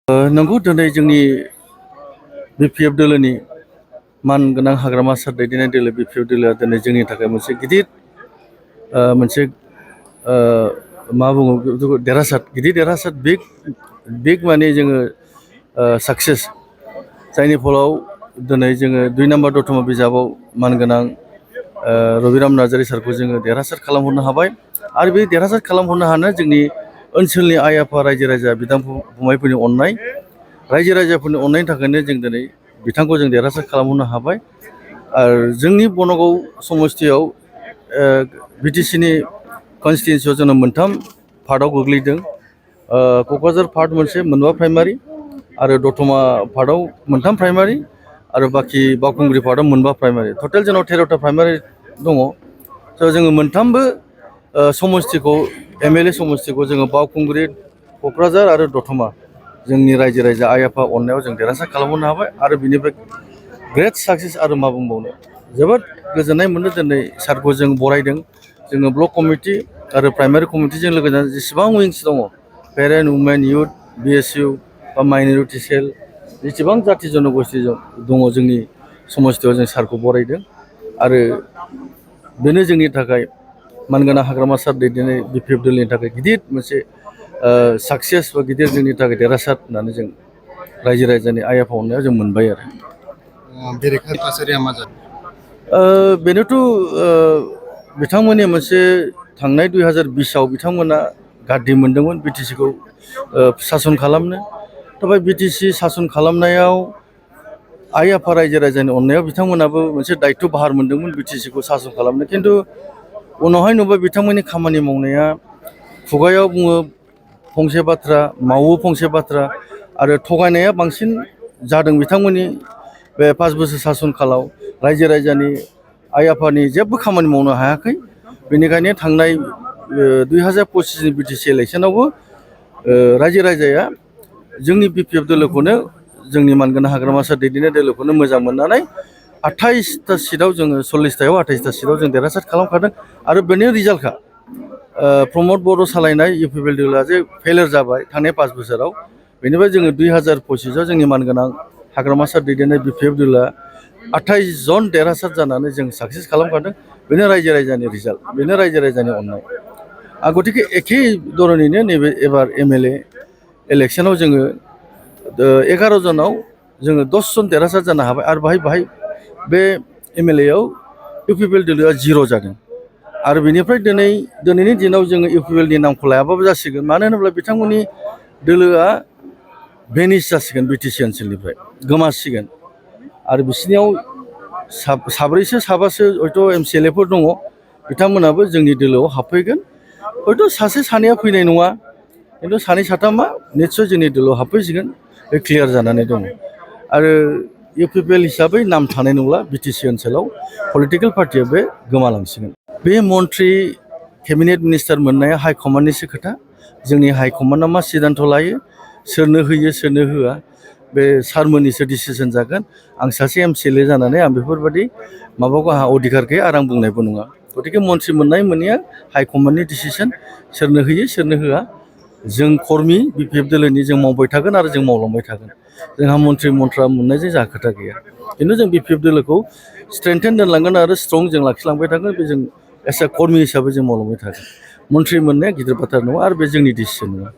नंगौ दिनै जोंनि बिपिएफ दोलोनि मानगोनां हाग्रामा सार दैदेननाय दोलो बिपिएफ दोलोआ दिनै जोंनि थाखाय मोनसे गिदिर मोनसे मा बुङो बेखौ देरहासार गिदिर देरहासार बिग माने जोङो साक्सेस जायनि फलाव दिनै जोङो 2 नम्बर दतमा बिजाबाव मानगोनां रबिराम नार्जारी सारखौ जोङो देरहासार खालामहरनो हाबाय आरो बे देरहासार खालामहरनो हानो जोंनि ओनसोलनि आइ आफा रायजो राजा बिदा फंबायफोरनि अननाय रायजो राजाफोरनि अननायनि थाखायनो जों दिनै बिथांखौ जों देरहासार खालामहरनो हाबाय आरो जोंनि बनगाव समस्थियाव बिटिसिनि कनस्टिटुयेन्सियाव जोङो मोनथाम पार्टआव गोग्लैदों क'क्राझार पार्ट मोनसे मोनबा प्राइमारि आरो दतमा पार्टआव मोनथाम प्राइमारि आरो बाखि बावखुंग्रि पार्टआव मोनबा प्राइमारि टटेल जोंनाव 13टा प्राइमारि दङ स' जोङो मोनथामबो समस्थिखौ एमएलए समस्थिखौ जोङो बावखुंग्रि क'क्राझार आरो दतमा जोंनि रायजो राजा आइ आफा अननायाव जों देरहासार खालामहरनो हाबाय आरो बिनिफ्राय ग्रेट साक्सेस आरो मा बुंबावनो जोबोद गोजोननाय मोनो दिनै सारखौ जों बरायदों जोङो ब्लक कमिटि आरो प्राइमारि कमिटिजों लोगोसे जेसेबां विंस दङ पेरेन्ट वुमेन इउथ बिएसइउ बा माइनरिटि सेल जेसेबां जाथि जनगोष्ठि दङ जोंनि समस्थियाव जों सारखौ बरायदों आरो बेनो जोंनि थाखाय मानगोनां हाग्रामा सार दैदेननाय बिपिएफ दोलनि थाखाय गिदिर मोनसे साक्सेस बा गिदिर जोंनि थाखाय देरहासार होननानै जों रायजो राजानि आइ आफा अननायाव जों मोनबाय आरो बेरेखा थासारिया मा जादों बेनोथ' बिथांमोननि मोनसे थांनाय 2020आव बिथांमोना गारदि मोनदोंमोन बिटिसिखौ सासन खालामनो दा बे बिटिसि सासन खालामनायाव आइ आफा रायजो राजानि अननायाव बिथांमोनाबो मोनसे दायित्व बाहार मोनदोंमोन बिटिसिखौ सासन खालामनो खिन्थु उनावहाय नुबाय बिथांमोननि खामानि मावनाया खुगायाव बुङो फंसे बाथ्रा मावो फंसे बाथ्रा आरो थगायनाया बांसिन जादों बिथांमोननि बे 5 बोसोर सासन कालाव रायजो राजानि आइ आफानि जेबो खामानि मावनो हायाखै बेनिखायनो थांनाय 2025नि बिटिसि इलेक्सनावबो रायजो राजाया जोंनि बिपिएफ दोलोखौनो जोंनि मानगोनां हाग्रामा सार दैदेननाय दोलोखौनो मोजां मोननानै 28टा सिटआव जोङो 40टायाव 28टा सिटआव जों देरहासार खालामखादों आरो बेनि रिजाल्टखा प्रमद बर' सालायनाय इउपिपिएल दोलोआ जे फेलियर जाबाय थांनाय 5 बोसोराव बेनिफ्राय जोङो 2025आव जोंनि मानगोनां हाग्रामा सार दैदेननाय बिपिएफ दोलोआ 28 जन देरहासार जानानै जों साक्सेस खालामखादों बेनो रायजो राजानि रिजाल्ट बेनो रायजो राजानि अननाय गतिके एखे धरनैनो नैबे एबार एमएलए इलेक्सनाव जोङो 11 जनाव जोङो 10 जन देरहासार जानो हाबाय आरो बाहाय बे एमएलएआव इउपिपिएल दोलोआ 0 जादों आरो बेनिफ्राय दिनैनि दिनाव जोङो इउपिपिएलनि नामखौ लायाबाबो जासिगोन मानो होनोब्ला बिथांमोननि दोलोआ भेनिस जासिगोन बिटिसि ओनसोलनिफ्राय गोमासिगोन आरो बिसोरनियाव साब्रैसो साबासो हयथ' एमसिएलएफोर दङ बिथांमोनाबो जोंनि दोलोआव हाबफैगोन हयथ' सासे सानैया फैनाय नङा खिन्थु सानै साथामा निस्सय जोंनि दोलोआव हाबफैसिगोन बे क्लियार जानानै दङ आरो इउपिपिएल हिसाबै नाम थानाय नंला बिटिसि ओनसोलाव पलिटिकेल पार्टिया बे गोमालांसिगोन बे मन्थ्रि केबिनेट मिनिस्टार मोननाया हाइकमान्डनिसो खोथा जोंनि हाइकमान्डआ मा सिद्धान्त लायो सोरनो होयो सोरनो होआ बे सारमोननिसो डिसिसन जागोन आं सासे एमसिएलए जानानै आं बेफोरबायदि माबाखौ आंहा अधिकार गैया आरो आं बुंनायबो नङा गतिके मन्थ्रि मोननाय मोनैया हाइकमान्डनि डिसिसन सोरनो होयो सोरनो होआ जों कर्मि बिपिएफ दोलोनि जों मावबाय थागोन आरो जों मावलांबाय थागोन जोंहा मन्थ्रि मन्थ्रा मोननायजों जोंहा खोथा गैया खिन्थु जों बिपिएफ दोलोखौ स्ट्रेंथेन दोनलांगोन आरो स्ट्रं जों लाखिलांबाय थागोन बे जों एस ए कर्मि हिसाबै जों मावलांबाय थागोन मन्थ्रि मोननाया गिदिर बाथ्रा नङा आरो बे जोंनि डिसिसन नङा